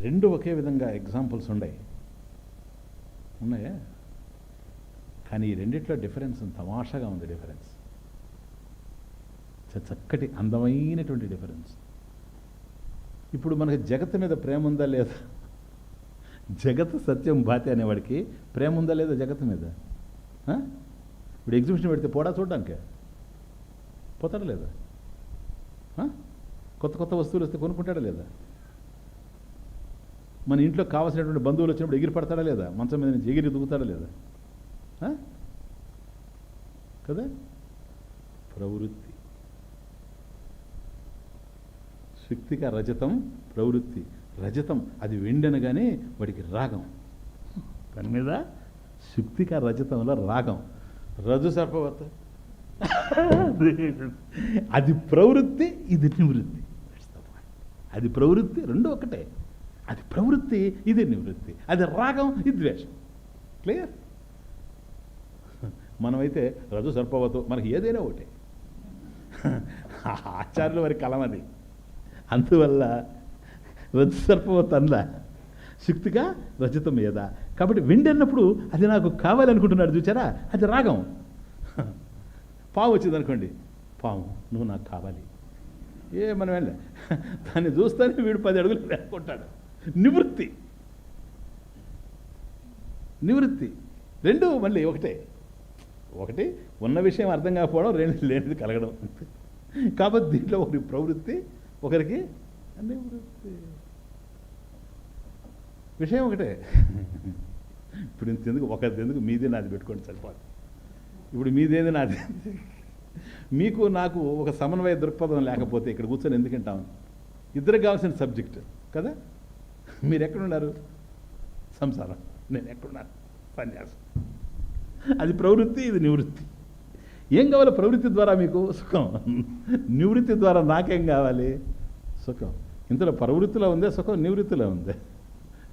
రెండు ఒకే విధంగా ఎగ్జాంపుల్స్ ఉన్నాయా? కానీ ఈ రెండిట్లో డిఫరెన్స్ తమాషాగా ఉంది. డిఫరెన్స్ చక్కటి అందమైనటువంటి డిఫరెన్స్. ఇప్పుడు మనకి జగత్తు మీద ప్రేమ ఉందా లేదా? జగత్ సత్యం భాతి అనేవాడికి ప్రేమ ఉందా లేదా జగత్తు మీద? ఇప్పుడు ఎగ్జిబిషన్ పెడితే పోడా చూడడానికే పోతాడా లేదా? కొత్త కొత్త వస్తువులు వస్తే కొనుక్కుంటాడా లేదా? మన ఇంట్లో కావాల్సినటువంటి బంధువులు వచ్చినప్పుడు ఎగిరి పడతాడా లేదా? మంచం మీద నుంచి ఎగిరి దిగుతాడా లేదా? కదా. ప్రవృత్తి శుక్తిక రజతం ప్రవృత్తి. రజతం అది వెండనగానే వాడికి రాగం. దాని మీద శుక్తిక రజతంలో రాగం. రజు సర్పవత అది ప్రవృత్తి, ఇది నివృత్తి. అది ప్రవృత్తి, రెండు ఒకటే. అది ప్రవృత్తి, ఇది నివృత్తి. అది రాగం, ఇది ద్వేషం. క్లియర్? మనమైతే రజు సర్పవతు, మనకి ఏదైనా ఒకటే. ఆచార్యుల వారి కలం అది. అందువల్ల రజు సర్పవతు అందా, శుక్తిగా రజతం ఏదా. కాబట్టి వెండి అన్నప్పుడు అది నాకు కావాలనుకుంటున్నాడు, చూచారా? అది రాగం. పాము వచ్చింది అనుకోండి, పాము నువ్వు నాకు కావాలి, మనం వెళ్ళా దాన్ని చూస్తానే వీడు 10 అడుగులు వేసుకుంటాడు. నివృత్తి. నివృత్తి రెండు మళ్ళీ ఒకటే. ఒకటి ఉన్న విషయం అర్థం కాకపోవడం, రెండు లేనిది కలగడం. కాబట్టి దీంట్లో ఒకరి ప్రవృత్తి, ఒకరికి నివృత్తి. విషయం ఒకటే. ఇప్పుడు ఇంతెందుకు ఒకరిది ఎందుకు, మీది నాది పెట్టుకోండి సరిపోదు. ఇప్పుడు మీదేది నాది. మీకు నాకు ఒక సమన్వయ దృక్పథం లేకపోతే ఇక్కడ కూర్చొని ఎందుకంటాం? ఇద్దరికి కావాల్సిన సబ్జెక్ట్ కదా. మీరు ఎక్కడున్నారు? సంసారం. నేను ఎక్కడున్నాను? సన్యాసం. అది ప్రవృత్తి, ఇది నివృత్తి. ఏం కావాలి ప్రవృత్తి ద్వారా? మీకు సుఖం. నివృత్తి ద్వారా నాకేం కావాలి? సుఖం. ఇంతలో ప్రవృత్తిలో ఉందే సుఖం, నివృత్తిలో ఉందే,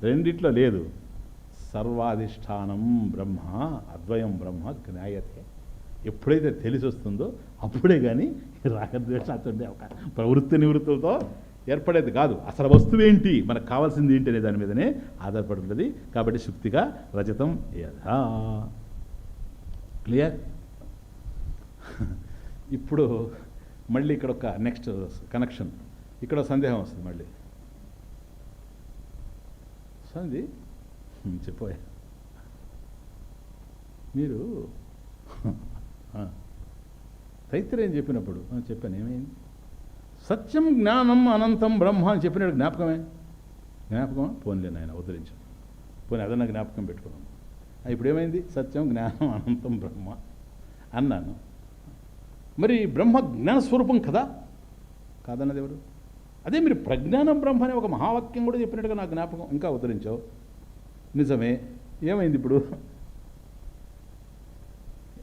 రెండిట్లో లేదు. సర్వాధిష్టానం బ్రహ్మ, అద్వయం బ్రహ్మ జ్ఞాయతే. ఎప్పుడైతే తెలిసి వస్తుందో అప్పుడే కానీ రాగద్వేషాలు ఒక ప్రవృత్తి నివృత్తులతో ఏర్పడేది కాదు. అసలు వస్తువు ఏంటి, మనకు కావాల్సింది ఏంటి అనే దాని మీదనే ఆధారపడుతుంది. కాబట్టి శుక్తిగా రజతం యథా. క్లియర్? ఇప్పుడు మళ్ళీ ఇక్కడ ఒక నెక్స్ట్ కనెక్షన్, ఇక్కడ సందేహం వస్తుంది మళ్ళీ. సంది చెప్పోయా మీరు తైత్రేయం చెప్పినప్పుడు చెప్పాను, ఏమైంది? సత్యం జ్ఞానం అనంతం బ్రహ్మ అని చెప్పినట్టు జ్ఞాపకమే. జ్ఞాపకమా? పోన్లేను ఆయన ఉద్ధరించాను. పోనీ అదన్నా జ్ఞాపకం పెట్టుకున్నాను. ఇప్పుడు ఏమైంది? సత్యం జ్ఞానం అనంతం బ్రహ్మ అన్నాను. మరి బ్రహ్మ జ్ఞానస్వరూపం కదా? కాదన్నది ఎవరు? అదే మీరు ప్రజ్ఞానం బ్రహ్మ అనే ఒక మహావాక్యం కూడా చెప్పినట్టుగా నాకు జ్ఞాపకం. ఇంకా ఉద్ధరించావు. నిజమే. ఏమైంది ఇప్పుడు?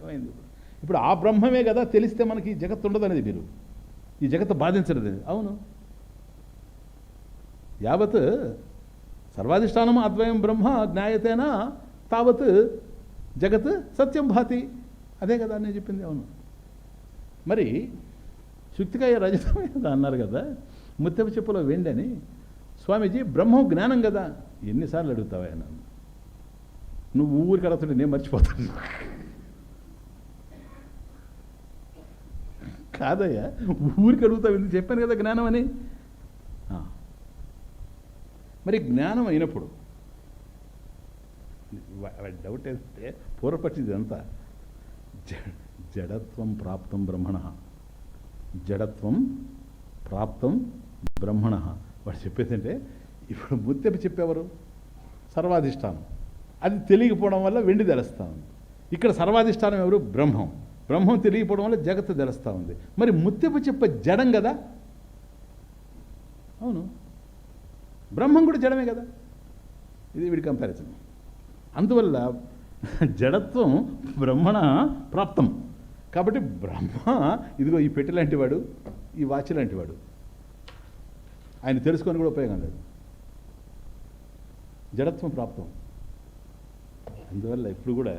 ఏమైంది ఇప్పుడు? ఆ బ్రహ్మమే కదా తెలిస్తే మనకి జగత్తు ఉండదు అనేది మీరు, ఈ జగత్తు బాధించలేదు. అవును. యావత్ సర్వాధిష్టానం అద్వయం బ్రహ్మ జ్ఞాయతేనా తావత్ జగత్ సత్యం భాతి. అదే కదా నేను చెప్పింది. అవును. మరి శుక్తికాయ రజతమే కదా అన్నారు కదా, ముత్యపు చెప్పులో వెండి అని. స్వామీజీ బ్రహ్మం జ్ఞానం కదా. ఎన్నిసార్లు అడుగుతావా నన్ను? నువ్వు ఊరికి అడుగుతుంటే నేను మర్చిపోతాను. కాదయ్యా, ఊరికి అడుగుతావు ఎందుకు? చెప్పాను కదా జ్ఞానం అని. మరి జ్ఞానం అయినప్పుడు డౌట్ ఏంటంటే పూర్వపక్షిది అంతా జడత్వం ప్రాప్తం బ్రహ్మణ, జడత్వం ప్రాప్తం బ్రహ్మణ. వాడు చెప్పేదంటే ఇప్పుడు ముత్యపు చెప్పేవారు సర్వాధిష్టానం, అది తెలియకపోవడం వల్ల వెండి తెలుస్తూ ఉంది. ఇక్కడ సర్వాధిష్టానం ఎవరు? బ్రహ్మం. బ్రహ్మం తెలియకపోవడం వల్ల జగత్తు తెలుస్తూ ఉంది. మరి ముత్యపు చెప్పే జడం కదా. అవును, బ్రహ్మం కూడా జడమే కదా. ఇది వీడి కంపారిజన్. అందువల్ల జడత్వం బ్రహ్మణ ప్రాప్తం. కాబట్టి బ్రహ్మ ఇదిగో ఈ పెట్టె లాంటి వాడు, ఈ వాచ్ లాంటి వాడు. ఆయన తెలుసుకొని కూడా ఉపయోగం లేదు. జడత్వం ప్రాప్తం. అందువల్ల ఇప్పుడు కూడా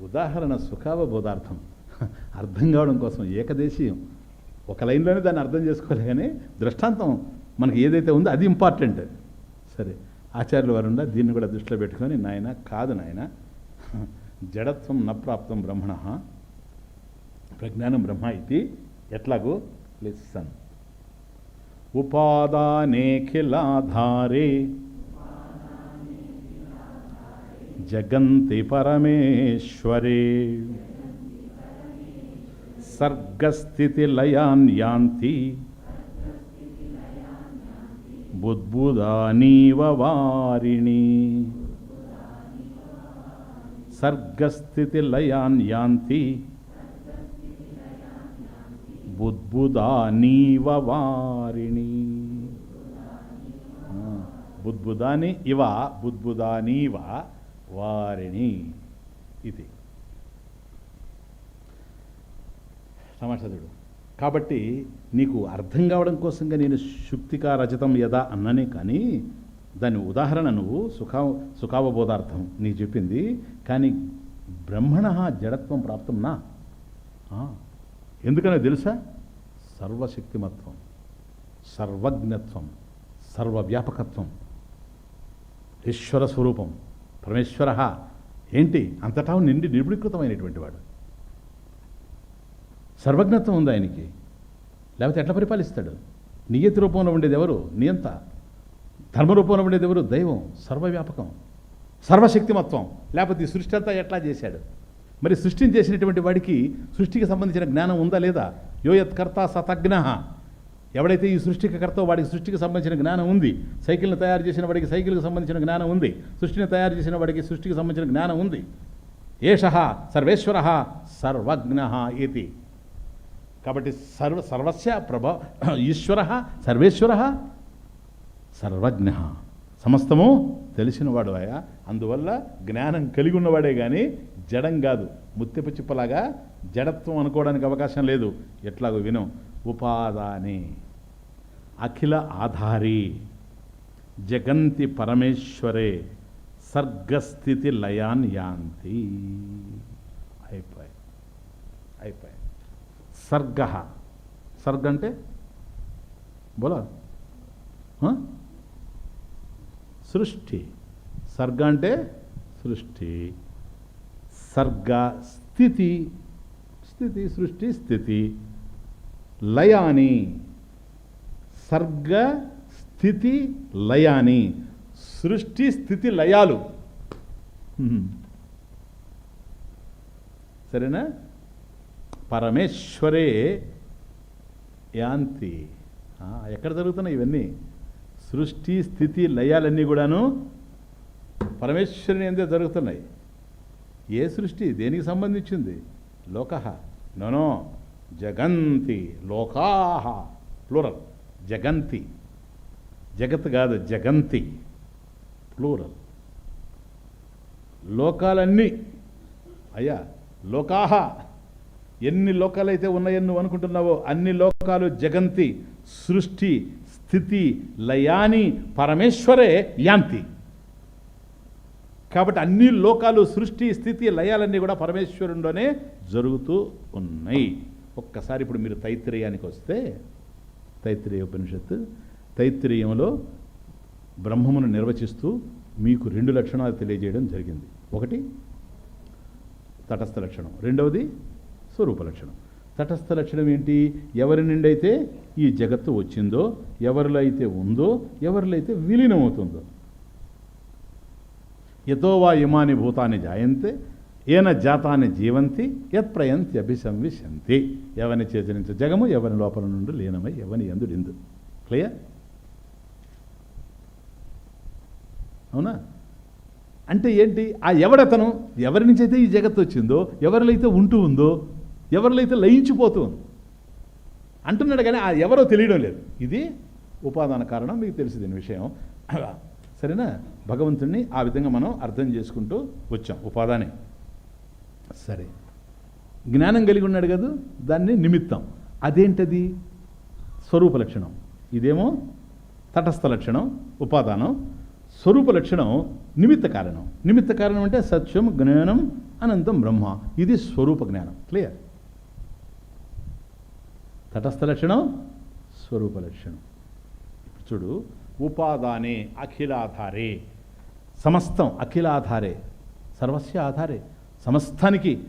ఉదాహరణ సుఖావబోధార్థం, అర్థం కావడం కోసం ఏకదేశీయం. ఒక లైన్లోనే దాన్ని అర్థం చేసుకోవాలి. కానీ దృష్టాంతం మనకి ఏదైతే ఉందో అది ఇంపార్టెంట్. సరే, ఆచార్యుల వారుండా దీన్ని కూడా దృష్టిలో పెట్టుకొని నాయన కాదు నాయన, జడత్వం నప్రాప్తం బ్రహ్మణ ప్రజ్ఞానం బ్రహ్మ ఇది ఎట్లాగో లెస్సన్ ఉపాదానేఖిలాధారే జగంతి పరమేశ్వరే సర్గస్థితి లయాన్ యాంతి బుద్బుదానీవ వారిణి. సర్గస్థితి లయాన్ యాంతి బుద్బుదానీవ వారిణి. బుద్బుదాని ఇవ బుద్బుదానీవ వారిణి ఇది సమాచారుడు. కాబట్టి నీకు అర్థం కావడం కోసంగా నేను శుక్తికా రచితం యదా అన్ననే, కానీ దాని ఉదాహరణ నువ్వు సుఖావబోధార్థం నీకు చెప్పింది. కానీ బ్రహ్మణ జడత్వం ప్రాప్తం నా, ఎందుకనో తెలుసా? సర్వశక్తిమత్వం, సర్వజ్ఞత్వం, సర్వవ్యాపకత్వం, ఈశ్వర స్వరూపం పరమేశ్వర ఏంటి అంతటా నిండి నిర్వికృతమైనటువంటి వాడు. సర్వజ్ఞత్వం ఉంది ఆయనకి, లేకపోతే ఎట్లా పరిపాలిస్తాడు? నియతి రూపంలో ఉండేది ఎవరు? నియంత. ధర్మరూపంలో ఉండేది ఎవరు? దైవం. సర్వవ్యాపకం, సర్వశక్తిమత్వం, లేకపోతే ఈ సృష్టి అంతా ఎట్లా చేశాడు? మరి సృష్టిని చేసినటువంటి వాడికి సృష్టికి సంబంధించిన జ్ఞానం ఉందా లేదా? యోయత్కర్త సతజ్ఞ, ఎవడైతే ఈ సృష్టికి కర్తో వాడికి సృష్టికి సంబంధించిన జ్ఞానం ఉంది. సైకిల్ని తయారు చేసిన వాడికి సైకిల్కి సంబంధించిన జ్ఞానం ఉంది. సృష్టిని తయారు చేసిన వాడికి సృష్టికి సంబంధించిన జ్ఞానం ఉంది. ఏషః సర్వేశ్వర సర్వజ్ఞ ఇతి. కాబట్టి సర్వస్య ఈశ్వర సర్వేశ్వర సర్వజ్ఞ, సమస్తము తెలిసినవాడు అయా. అందువల్ల జ్ఞానం కలిగి ఉన్నవాడే కానీ జడం కాదు. ముత్యపు చిప్పలాగా జడత్వం అనుకోవడానికి అవకాశం లేదు. ఎట్లాగో విను. ఉపాదానే అఖిల ఆధారీ జగంతి పరమేశ్వరే సర్గస్థితి లయాన్ యాంతి. అయిపోయి సర్గ. సర్గ అంటే బోలా సృష్టి. సర్గ అంటే సృష్టి. సర్గ స్థితి, స్థితి సృష్టి స్థితి. లయాని సర్గ స్థితి లయాని, సృష్టి స్థితి లయాలు. సరేనా? పరమేశ్వరే యాంతి. ఎక్కడ జరుగుతున్నాయి ఇవన్నీ? సృష్టి స్థితి లయాలన్నీ కూడాను పరమేశ్వరుని అంతే జరుగుతున్నాయి. ఏ సృష్టి దేనికి సంబంధించింది? లోకః. No జగంతి, లోకాహ plural. జగంతి, జగత్ కాదు, జగంతి ప్లూరల్. లోకాలన్నీ అయ్యా లోకాహ. ఎన్ని లోకాలైతే ఉన్నాయని నువ్వు అనుకుంటున్నావో అన్ని లోకాలు జగంతి, సృష్టి స్థితి లయాని పరమేశ్వరే యాంతి. కాబట్టి అన్ని లోకాలు సృష్టి స్థితి లయాలన్నీ కూడా పరమేశ్వరుడిలోనే జరుగుతూ ఉన్నాయి. ఒక్కసారి ఇప్పుడు మీరు తైత్రేయానికి వస్తే, తైత్రేయ ఉపనిషత్తు తైత్రేయంలో బ్రహ్మమును నిర్వచిస్తూ మీకు 2 లక్షణాలు తెలియజేయడం జరిగింది. ఒకటి తటస్థ లక్షణం, రెండవది స్వరూప లక్షణం. తటస్థ లక్షణం ఏంటి? ఎవరి నుండి అయితే ఈ జగత్తు వచ్చిందో, ఎవరిలో అయితే ఉందో, ఎవరిలో అయితే విలీనమవుతుందో. యతో వా ఇమాని భూతాన్ని జాయంతే ఏన జాతాన్ని జీవంతి యత్ ప్రయంతి అభిసంవిశంతి. ఎవరిని చేతనించు జగము, ఎవరి లోపల నుండి లీనమై ఎవని యందు ఇందు. క్లియర్? అవునా? అంటే ఏంటి? ఆ ఎవడతను ఎవరి నుంచి అయితే ఈ జగత్తు వచ్చిందో, ఎవరిలో అయితే ఉంటూ ఉందో, ఎవరిలో అయితే లయించిపోతూ ఉంది అంటున్నాడు, కానీ ఆ ఎవరో తెలియడం లేదు. ఇది ఉపాదాన కారణం. మీకు తెలిసి దీని విషయం. సరేనా? భగవంతుడిని ఆ విధంగా మనం అర్థం చేసుకుంటూ వచ్చాం. ఉపాదానే. సరే, జ్ఞానం కలిగి ఉన్నాడు కదా, దాన్ని నిమిత్తం. అదేంటది? స్వరూప లక్షణం. ఇదేమో తటస్థ లక్షణం ఉపాదానం. స్వరూప లక్షణం నిమిత్త కారణం. నిమిత్త కారణం అంటే సత్యం జ్ఞానం అనంతం బ్రహ్మ. ఇది స్వరూప జ్ఞానం. క్లియర్? తటస్థ లక్షణం, స్వరూప లక్షణం. ఇప్పుడు చూడు, ఉపాదానే అఖిలాధారే. సమస్తం అఖిలాధారే, సర్వస్య ఆధారే, సమస్తానికి